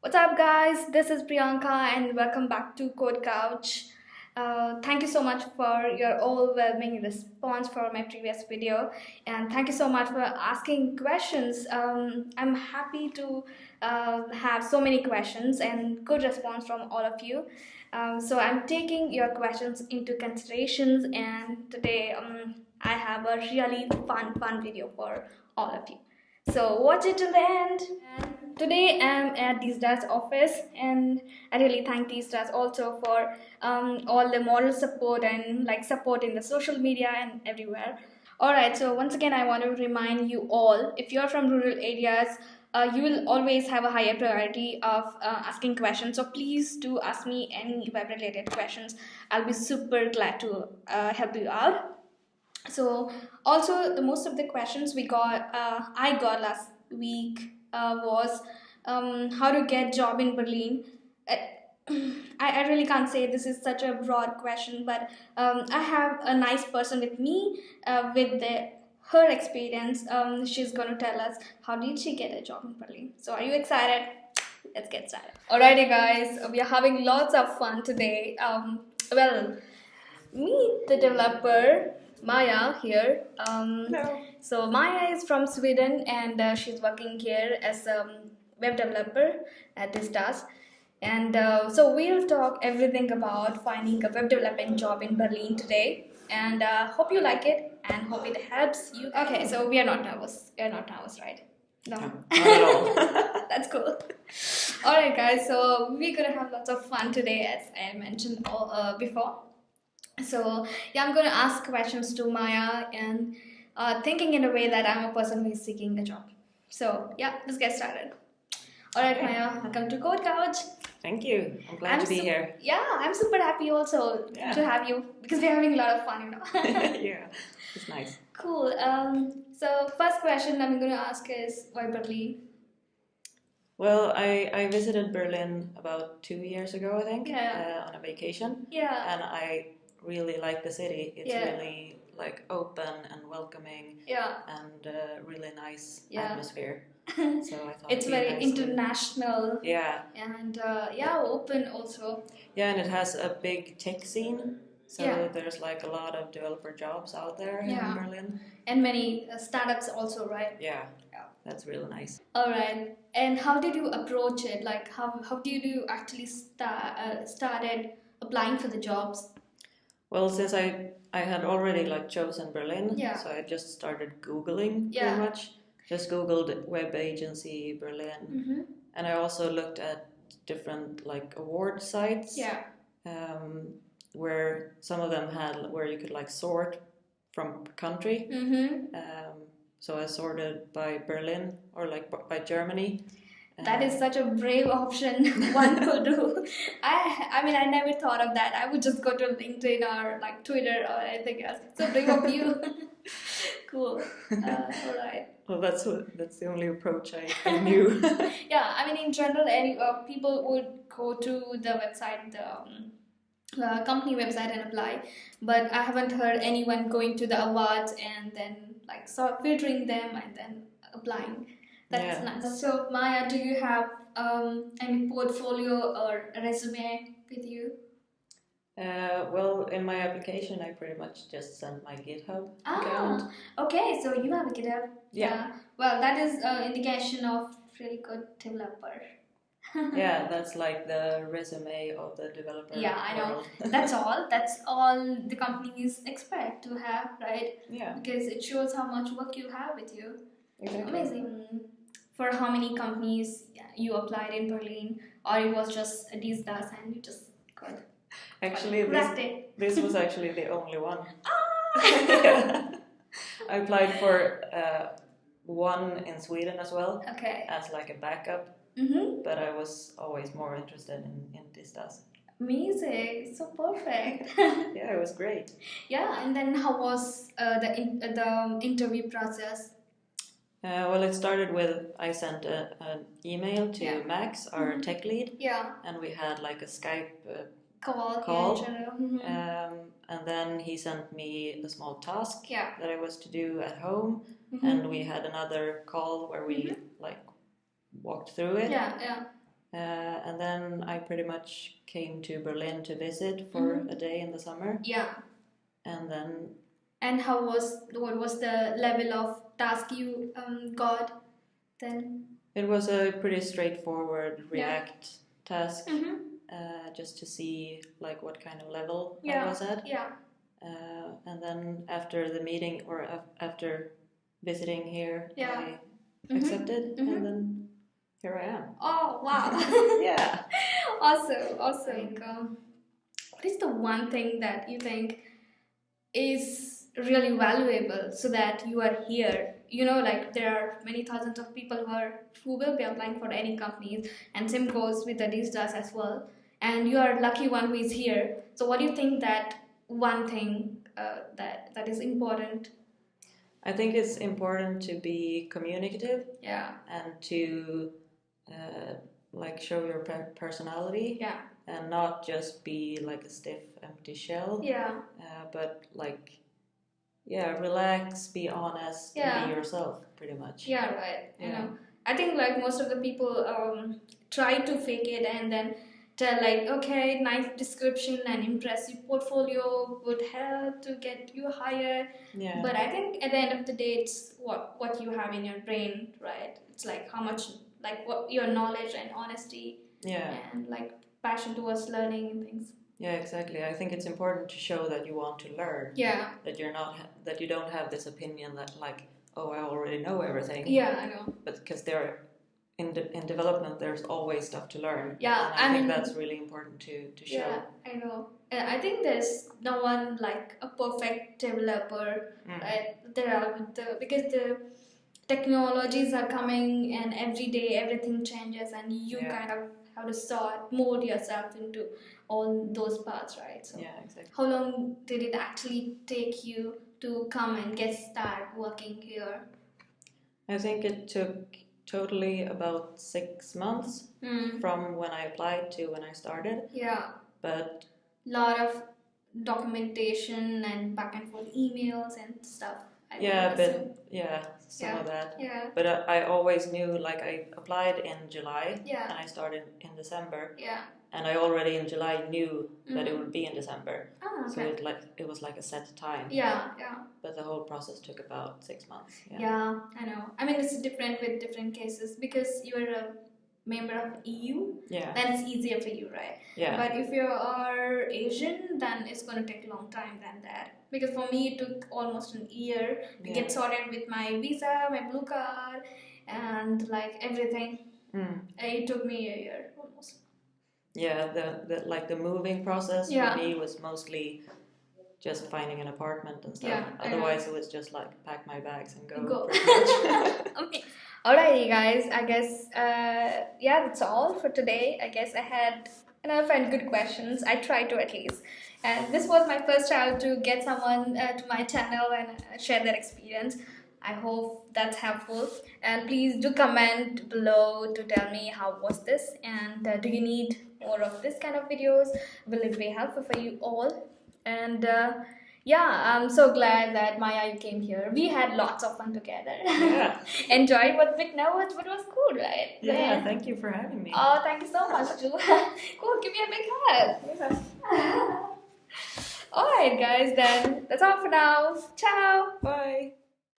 What's up, guys? This is Priyanka, and welcome back to CodeCouch. Thank you so much for your overwhelming response for my previous video, and thank you so much for asking questions. I'm happy to have so many questions and good response from all of you. So I'm taking your questions into considerations, and today I have a really fun video for all of you. So watch it till the end. And today I'm at These Dad's office, and I really thank These Dads also for all the moral support and like support in the social media and everywhere. Alright, so once again, I want to remind you all, if you're from rural areas, you will always have a higher priority of asking questions. So please do ask me any web-related questions. I'll be super glad to help you out. So also the most of the questions I got last week was how to get job in Berlin. Uh, I really can't say this is such a broad question, but I have a nice person with me with her experience. She's going to tell us how did she get a job in Berlin. So are you excited? Let's get started. Alrighty, guys, we are having lots of fun today. Well, meet the developer Maja here. Hello. So Maja is from Sweden, and she's working here as a web developer at this task. And so we'll talk everything about finding a web development job in Berlin today. And hope you like it and hope it helps you. Okay, so we are not nervous. We are not nervous, right? No. Not at all. That's cool. Alright, guys. So we're gonna have lots of fun today, as I mentioned before. So yeah, I'm going to ask questions to Maja and thinking in a way that I'm a person who is seeking a job. So yeah, let's get started. All right, Okay. Maja, welcome to Code Couch. Thank you. I'm glad to be here. Yeah, I'm super happy also Yeah. to have you because we're having a lot of fun, Yeah, it's nice. Cool. So first question I'm going to ask is why Berlin? Well, I visited Berlin about 2 years ago, I think, Yeah. on a vacation, Yeah. and I really like the city. It's Yeah. really like open and welcoming Yeah. and really nice Yeah. atmosphere. So I thought It's it'd be very nice to- international Yeah, and open also. yeah, and it has a big tech scene. So Yeah. there's like a lot of developer jobs out there Yeah. in Berlin. And many startups also, right? Yeah, Yeah. that's really nice. All right. And how did you approach it? Like, how did you actually started applying for the jobs? Well, since I had already like chosen Berlin, Yeah. so I just started Googling Yeah. pretty much. Just Googled web agency Berlin, Mm-hmm. and I also looked at different like award sites. Yeah. Where some of them had where you could like sort from country. Mm-hmm. So I sorted by Berlin or like by Germany. That is such a brave option one could do. I mean, I never thought of that. I would just go to LinkedIn or like Twitter or anything else. So brave of you. Cool. All right. Well, that's the only approach I knew. Yeah, I mean, in general, people would go to the website, the company website and apply, but I haven't heard anyone going to the awards and then like filtering them and then applying. That's Yeah. nice. So Maja, do you have any portfolio or resume with you? Well, in my application, I pretty much just sent my GitHub account. Okay, so you have a GitHub. Yeah. Well, that is an indication of really good developer. Yeah, that's like the resume of the developer. Yeah, I know. world. That's all. That's all the companies expect to have, right? Yeah, Because it shows how much work you have with you. exactly. Amazing. For how many companies you applied in Berlin, or it was just these das and you just got Actually, cracked it? this was actually the only one. Ah! I applied for one in Sweden as well Okay. as like a backup, Mm-hmm. but I was always more interested in Distas. Amazing. So perfect. Yeah, it was great. Yeah, and then how was the interview process? Well, it started with I sent an email to Yeah. Max, our Mhm. tech lead, Yeah. and we had like a Skype. Call. Call. Yeah, in general. Mhm. And then he sent me a small task Yeah. that I was to do at home, Mhm. and we had another call where we like walked through it. Yeah, yeah. And then I pretty much came to Berlin to visit for a day in the summer. Yeah. And then. And what was the level of task you got then? It was a pretty straightforward React task, just to see like what kind of level I was at. Yeah. And then after the meeting or after visiting here, I accepted, and then here I am. Oh wow! Yeah. Awesome. What is the one thing that you think is really valuable so that you are here? You know, like there are many thousands of people who will be applying for any companies, and same goes with the Distas as well. And you are lucky one who is here. So, what do you think that one thing that is important? I think it's important to be communicative. Yeah. And to like show your personality. Yeah. And not just be like a stiff, empty shell. Yeah. But like, relax, be honest, and be yourself, pretty much. Yeah, right. Yeah. You know, I think like most of the people try to fake it and then tell like, okay, nice description and impressive portfolio would help to get you higher. Yeah. But I think at the end of the day, it's what you have in your brain, right? It's like how much, like what your knowledge and honesty. Yeah. And like passion towards learning and things. Yeah, exactly. I think it's important to show that you want to learn. Yeah. That you don't have this opinion that like, oh, I already know everything. Yeah, I know. But because in development, there's always stuff to learn. Yeah, and I think that's really important to show. Yeah, I know. And I think there's no one like a perfect developer, right? Because the technologies are coming and every day everything changes and you kind of have to mold yourself into all those paths, right? So yeah, exactly. How long did it actually take you to come and get started working here? I think it took totally about 6 months from when I applied to when I started. Yeah. But lot of documentation and back and forth emails and stuff. Some of that. Yeah. But I always knew, like I applied in July and I started in December. Yeah. And I already in July knew that it would be in December. Oh, okay. So it was like a set time. Yeah. But the whole process took about 6 months. Yeah, I know. I mean, it's different with different cases because you're a member of EU, then it's easier for you, right? Yeah. But if you are Asian, then it's going to take a long time than that. Because for me, it took almost an year to get sorted with my visa, my blue card, and like everything. It took me a year almost. Yeah, the moving process for me was mostly just finding an apartment and stuff. Yeah, otherwise, it was just like pack my bags and go. Pretty much. Okay. Alrighty, guys. I guess that's all for today. I guess I had enough and good questions. I tried to at least. And this was my first try to get someone to my channel and share their experience. I hope that's helpful. And please do comment below to tell me how was this and do you need more of this kind of videos? Will it be helpful for you all? And I'm so glad that Maja, you came here. We had lots of fun together. Yeah. Enjoyed, was a bit nervous, but it was cool, right? Yeah, thank you for having me. Oh, thank you so much, too. Cool, give me a big hug. Alright, guys, then that's all for now. Ciao. Bye.